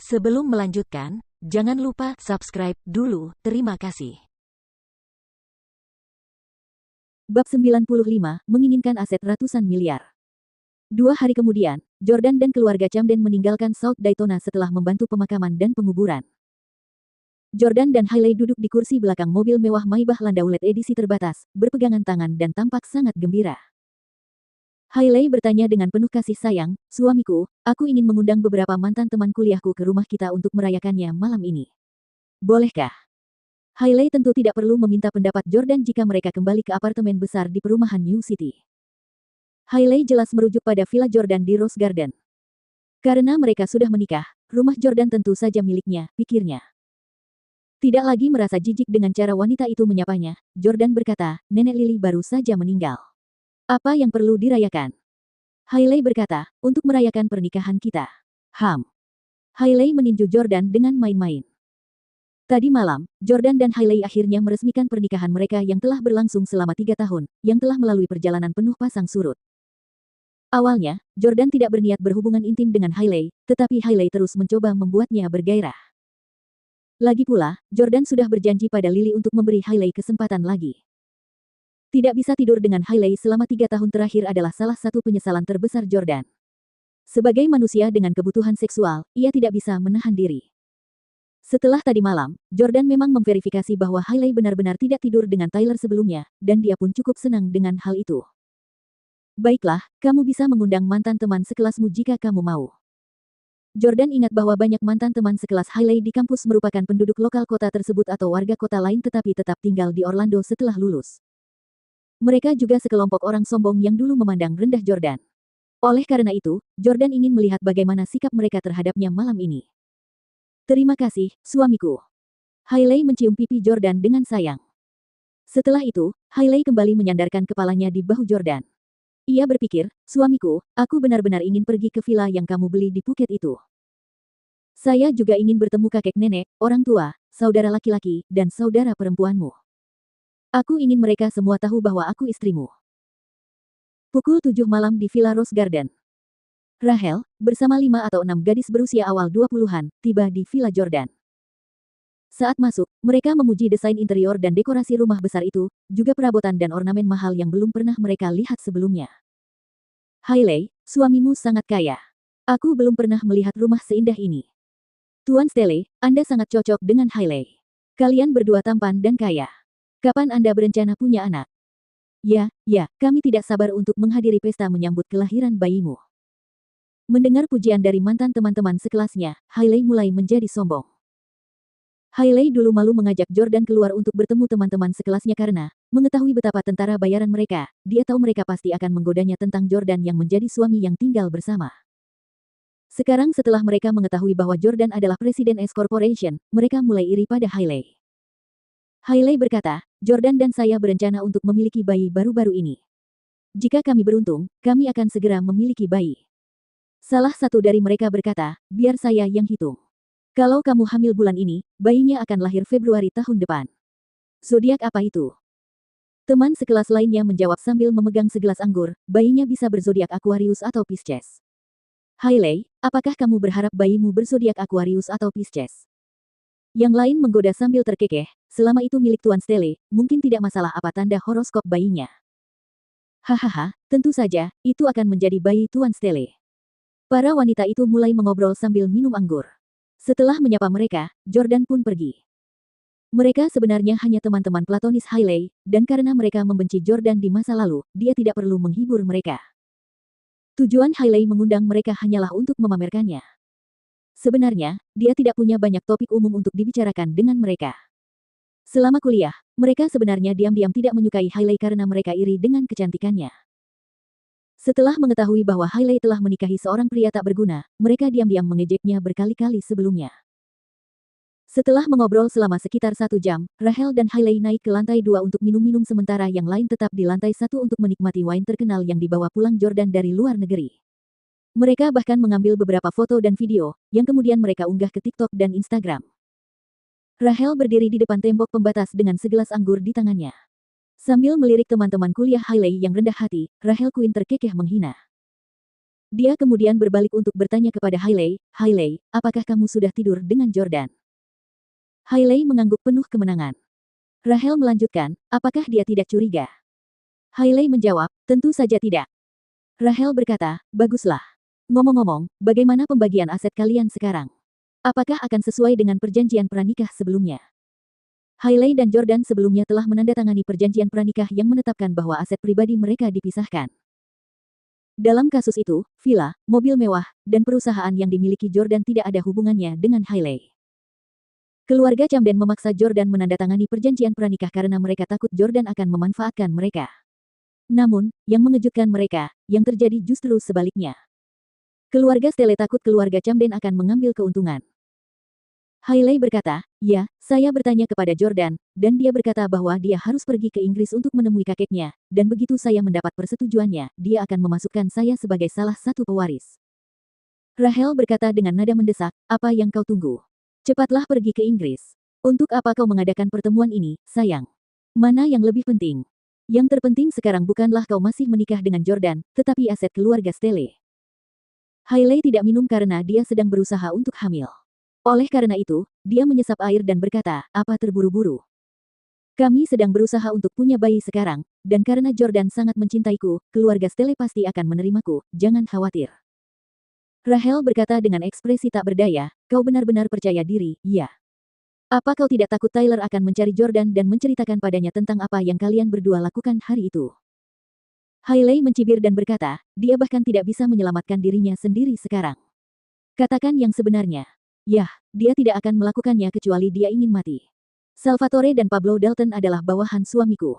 Sebelum melanjutkan, jangan lupa subscribe dulu. Terima kasih. Bab 95, menginginkan aset ratusan miliar. 2 hari kemudian, Jordan dan keluarga Camden meninggalkan South Daytona setelah membantu pemakaman dan penguburan. Jordan dan Hailey duduk di kursi belakang mobil mewah Maybach Landaulet edisi terbatas, berpegangan tangan dan tampak sangat gembira. Hailey bertanya dengan penuh kasih sayang, "Suamiku, aku ingin mengundang beberapa mantan teman kuliahku ke rumah kita untuk merayakannya malam ini. Bolehkah?" Hailey tentu tidak perlu meminta pendapat Jordan jika mereka kembali ke apartemen besar di perumahan New City. Hailey jelas merujuk pada Villa Jordan di Rose Garden. Karena mereka sudah menikah, rumah Jordan tentu saja miliknya, pikirnya. Tidak lagi merasa jijik dengan cara wanita itu menyapanya, Jordan berkata, "Nenek Lily baru saja meninggal. Apa yang perlu dirayakan?" Hailey berkata, "Untuk merayakan pernikahan kita." Hailey meninju Jordan dengan main-main. Tadi malam, Jordan dan Hailey akhirnya meresmikan pernikahan mereka yang telah berlangsung selama 3 tahun, yang telah melalui perjalanan penuh pasang surut. Awalnya, Jordan tidak berniat berhubungan intim dengan Hailey, tetapi Hailey terus mencoba membuatnya bergairah. Lagi pula, Jordan sudah berjanji pada Lily untuk memberi Hailey kesempatan lagi. Tidak bisa tidur dengan Hailey selama 3 tahun terakhir adalah salah satu penyesalan terbesar Jordan. Sebagai manusia dengan kebutuhan seksual, ia tidak bisa menahan diri. Setelah tadi malam, Jordan memang memverifikasi bahwa Hailey benar-benar tidak tidur dengan Tyler sebelumnya, dan dia pun cukup senang dengan hal itu. "Baiklah, kamu bisa mengundang mantan teman sekelasmu jika kamu mau." Jordan ingat bahwa banyak mantan teman sekelas Hailey di kampus merupakan penduduk lokal kota tersebut atau warga kota lain tetapi tetap tinggal di Orlando setelah lulus. Mereka juga sekelompok orang sombong yang dulu memandang rendah Jordan. Oleh karena itu, Jordan ingin melihat bagaimana sikap mereka terhadapnya malam ini. "Terima kasih, suamiku." Hailey mencium pipi Jordan dengan sayang. Setelah itu, Hailey kembali menyandarkan kepalanya di bahu Jordan. Ia berpikir, "Suamiku, aku benar-benar ingin pergi ke villa yang kamu beli di Phuket itu. Saya juga ingin bertemu kakek nenek, orang tua, saudara laki-laki, dan saudara perempuanmu. Aku ingin mereka semua tahu bahwa aku istrimu." Pukul 7 malam di Villa Rose Garden. Rachel, bersama 5 atau 6 gadis berusia awal 20-an, tiba di Villa Jordan. Saat masuk, mereka memuji desain interior dan dekorasi rumah besar itu, juga perabotan dan ornamen mahal yang belum pernah mereka lihat sebelumnya. "Hailey, suamimu sangat kaya. Aku belum pernah melihat rumah seindah ini. Tuan Stelle, Anda sangat cocok dengan Hailey. Kalian berdua tampan dan kaya. Kapan Anda berencana punya anak?" Ya, kami tidak sabar untuk menghadiri pesta menyambut kelahiran bayimu." Mendengar pujian dari mantan teman-teman sekelasnya, Hailey mulai menjadi sombong. Hailey dulu malu mengajak Jordan keluar untuk bertemu teman-teman sekelasnya karena, mengetahui betapa tentara bayaran mereka, dia tahu mereka pasti akan menggodanya tentang Jordan yang menjadi suami yang tinggal bersama. Sekarang setelah mereka mengetahui bahwa Jordan adalah presiden S Corporation, mereka mulai iri pada Hailey. Hailey berkata, "Jordan dan saya berencana untuk memiliki bayi baru-baru ini. Jika kami beruntung, kami akan segera memiliki bayi." Salah satu dari mereka berkata, "Biar saya yang hitung. Kalau kamu hamil bulan ini, bayinya akan lahir Februari tahun depan." "Zodiak apa itu?" Teman sekelas lainnya menjawab sambil memegang segelas anggur, "Bayinya bisa berzodiak Aquarius atau Pisces." "Hailey, apakah kamu berharap bayimu berzodiak Aquarius atau Pisces?" Yang lain menggoda sambil terkekeh, "Selama itu milik Tuan Stelle, mungkin tidak masalah apa tanda horoskop bayinya." "Hahaha, tentu saja, itu akan menjadi bayi Tuan Stelle." Para wanita itu mulai mengobrol sambil minum anggur. Setelah menyapa mereka, Jordan pun pergi. Mereka sebenarnya hanya teman-teman platonis Hailey, dan karena mereka membenci Jordan di masa lalu, dia tidak perlu menghibur mereka. Tujuan Hailey mengundang mereka hanyalah untuk memamerkannya. Sebenarnya, dia tidak punya banyak topik umum untuk dibicarakan dengan mereka. Selama kuliah, mereka sebenarnya diam-diam tidak menyukai Hailey karena mereka iri dengan kecantikannya. Setelah mengetahui bahwa Hailey telah menikahi seorang pria tak berguna, mereka diam-diam mengejeknya berkali-kali sebelumnya. Setelah mengobrol selama sekitar 1 jam, Rachel dan Hailey naik ke lantai 2 untuk minum-minum sementara yang lain tetap di lantai 1 untuk menikmati wine terkenal yang dibawa pulang Jordan dari luar negeri. Mereka bahkan mengambil beberapa foto dan video, yang kemudian mereka unggah ke TikTok dan Instagram. Rachel berdiri di depan tembok pembatas dengan segelas anggur di tangannya. Sambil melirik teman-teman kuliah Hailey yang rendah hati, Rachel Quinn terkekeh menghina. Dia kemudian berbalik untuk bertanya kepada Hailey, "Hailey, apakah kamu sudah tidur dengan Jordan?" Hailey mengangguk penuh kemenangan. Rahel melanjutkan, "Apakah dia tidak curiga?" Hailey menjawab, "Tentu saja tidak." Rahel berkata, "Baguslah. Ngomong-ngomong, bagaimana pembagian aset kalian sekarang? Apakah akan sesuai dengan perjanjian pranikah sebelumnya?" Hailey dan Jordan sebelumnya telah menandatangani perjanjian pranikah yang menetapkan bahwa aset pribadi mereka dipisahkan. Dalam kasus itu, villa, mobil mewah, dan perusahaan yang dimiliki Jordan tidak ada hubungannya dengan Hailey. Keluarga Camden memaksa Jordan menandatangani perjanjian pranikah karena mereka takut Jordan akan memanfaatkan mereka. Namun, yang mengejutkan mereka, yang terjadi justru sebaliknya. Keluarga Stelle takut keluarga Camden akan mengambil keuntungan. Hailey berkata, "Ya, saya bertanya kepada Jordan, dan dia berkata bahwa dia harus pergi ke Inggris untuk menemui kakeknya, dan begitu saya mendapat persetujuannya, dia akan memasukkan saya sebagai salah satu pewaris." Rahel berkata dengan nada mendesak, "Apa yang kau tunggu? Cepatlah pergi ke Inggris. Untuk apa kau mengadakan pertemuan ini, sayang? Mana yang lebih penting? Yang terpenting sekarang bukanlah kau masih menikah dengan Jordan, tetapi aset keluarga Stelle." Hailey tidak minum karena dia sedang berusaha untuk hamil. Oleh karena itu, dia menyesap air dan berkata, "Apa terburu-buru? Kami sedang berusaha untuk punya bayi sekarang, dan karena Jordan sangat mencintaiku, keluarga Stelle pasti akan menerimaku, jangan khawatir." Rahel berkata dengan ekspresi tak berdaya, "Kau benar-benar percaya diri, ya? Apa kau tidak takut Tyler akan mencari Jordan dan menceritakan padanya tentang apa yang kalian berdua lakukan hari itu?" Hailey mencibir dan berkata, "Dia bahkan tidak bisa menyelamatkan dirinya sendiri sekarang. Katakan yang sebenarnya." "Yah, dia tidak akan melakukannya kecuali dia ingin mati. Salvatore dan Pablo Dalton adalah bawahan suamiku."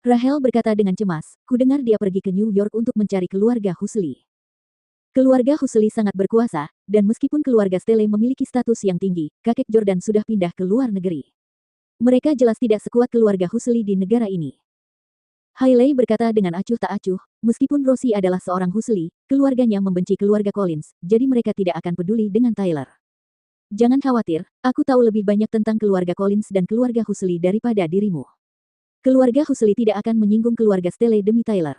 Rahel berkata dengan cemas, "Kudengar dia pergi ke New York untuk mencari keluarga Husli." Keluarga Husli sangat berkuasa, dan meskipun keluarga Stelle memiliki status yang tinggi, kakek Jordan sudah pindah ke luar negeri. Mereka jelas tidak sekuat keluarga Husli di negara ini. Hailey berkata dengan acuh tak acuh, meskipun Rosie adalah seorang Husli, keluarganya membenci keluarga Collins, jadi mereka tidak akan peduli dengan Tyler. "Jangan khawatir, aku tahu lebih banyak tentang keluarga Collins dan keluarga Husli daripada dirimu. Keluarga Husli tidak akan menyinggung keluarga Stelle demi Tyler."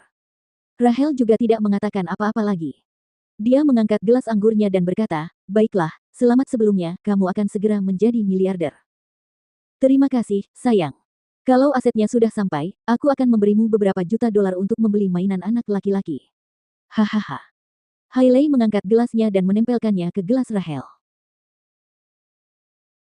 Rahel juga tidak mengatakan apa-apa lagi. Dia mengangkat gelas anggurnya dan berkata, "Baiklah, selamat sebelumnya, kamu akan segera menjadi miliarder." "Terima kasih, sayang. Kalau asetnya sudah sampai, aku akan memberimu beberapa juta dolar untuk membeli mainan anak laki-laki." Hahaha. Hailey mengangkat gelasnya dan menempelkannya ke gelas Rahel.